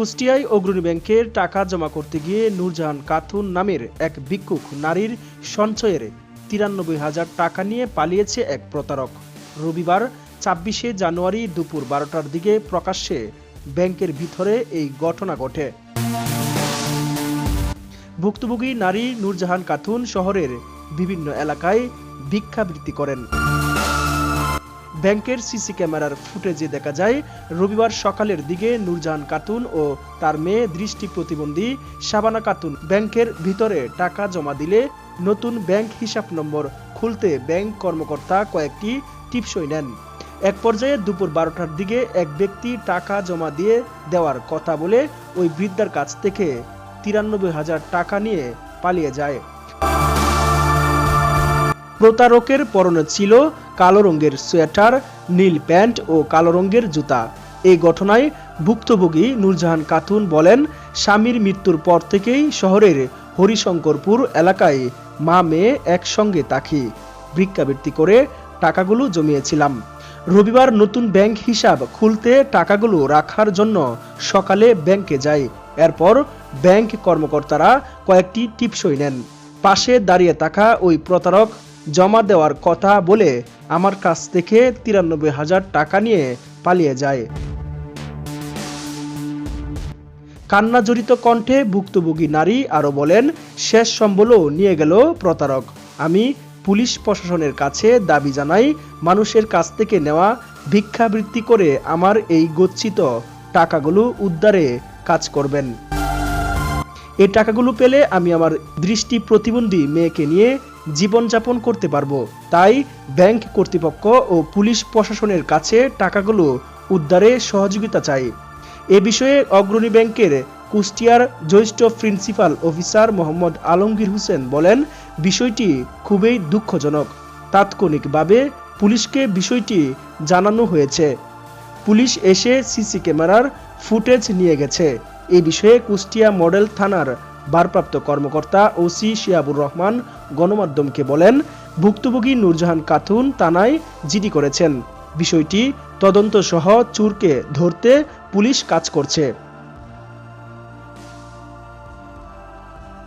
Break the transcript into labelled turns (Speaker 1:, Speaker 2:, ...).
Speaker 1: কুষ্টিয়ায় অগ্রণী ব্যাংকের টাকা জমা করতে গিয়ে নূরজাহান খাতুন নামের এক ভিক্ষুক নারীর সঞ্চয়ের ৯৩,০০০ টাকা নিয়ে পালিয়েছে এক প্রতারক। রবিবার ২৬শে জানুয়ারি দুপুর ১২টার দিকে প্রকাশ্যে ব্যাংকের ভিতরে এই ঘটনা ঘটে। ভুক্তভোগী নারী নূরজাহান খাতুন শহরের বিভিন্ন এলাকায় ভিক্ষাবৃত্তি করেন। ব্যাংকের সিসি ক্যামেরার ফুটেজে দেখা যায়, রবিবার সকালের দিকে নূরজাহান খাতুন ও তার মেয়ে দৃষ্টি প্রতিবন্ধী শাবানা খাতুন ব্যাংকের ভিতরে টাকা জমা দিলে নতুন ব্যাংক হিসাব নম্বর খুলতে ব্যাংক কর্মকর্তা কয়েকটি টিপসই নেন। এক পর্যায়ে দুপুর ১২টার দিকে এক ব্যক্তি টাকা জমা দিয়ে দেওয়ার কথা বলে ওই বৃদ্ধার কাছ থেকে ৯৩,০০০ টাকা নিয়ে পালিয়ে যায়। প্রতারকের পরনে ছিল কালো রঙের সোয়েটার, নীল প্যান্ট ও কালো রঙের জুতা। এই ঘটনায় ভুক্তভোগী নূরজাহান খাতুন বলেন, স্বামীর মৃত্যুর পর থেকেই শহরের হরিশঙ্করপুর এলাকায় মা মেয়ে একসঙ্গে থাকি। ভিক্ষাবৃত্তি করে টাকাগুলো জমিয়েছিলাম। রবিবার নতুন ব্যাংক হিসাব খুলতে টাকাগুলো রাখার জন্য সকালে ব্যাংকে যাই। এরপর ব্যাংক কর্মকর্তারা কয়েকটি টিপসই নেন। পাশে দাঁড়িয়ে থাকা ওই প্রতারক জমা দেওয়ার কথা বলে আমার কাছ থেকে ৯৩,০০০ টাকা নিয়ে পালিয়ে যায়। কান্নাজড়িত কণ্ঠে ভুক্তভোগী নারী আরও বলেন, শেষ সম্বলও নিয়ে গেল প্রতারক। আমি পুলিশ প্রশাসনের কাছে দাবি জানাই, মানুষের কাছ থেকে নেওয়া ভিক্ষাবৃত্তি করে আমার এই গচ্ছিত টাকাগুলো উদ্ধারে কাজ করবেন। এই টাকাগুলো পেলে আমি আমার দৃষ্টি প্রতিবন্ধী মেয়েকে নিয়ে জীবনযাপন করতে পারবো। তাই ব্যাংক কর্তৃপক্ষ ও পুলিশ প্রশাসনের কাছে টাকাগুলো উদ্ধারে সহযোগিতা চাই। এ বিষয়ে অগ্রণী ব্যাংকের কুষ্টিয়ার জ্যেষ্ঠ প্রিন্সিপাল অফিসার মোহাম্মদ আলমগীর হোসেন বলেন, বিষয়টি খুবই দুঃখজনক। তাৎক্ষণিকভাবে পুলিশকে বিষয়টি জানানো হয়েছে। পুলিশ এসে সিসি ক্যামেরার ফুটেজ নিয়ে গেছে। এই বিষয়ে কুষ্টিয়া মডেল থানার ভারপ্রাপ্ত কর্মকর্তা ওসি শিহাবুর রহমান গণমাধ্যমকে বলেন, ভুক্তভোগী নূরজাহান খাতুন থানায় জিডি করেছেন। বিষয়টি তদন্ত সহ চোরকে ধরতে পুলিশ কাজ করছে।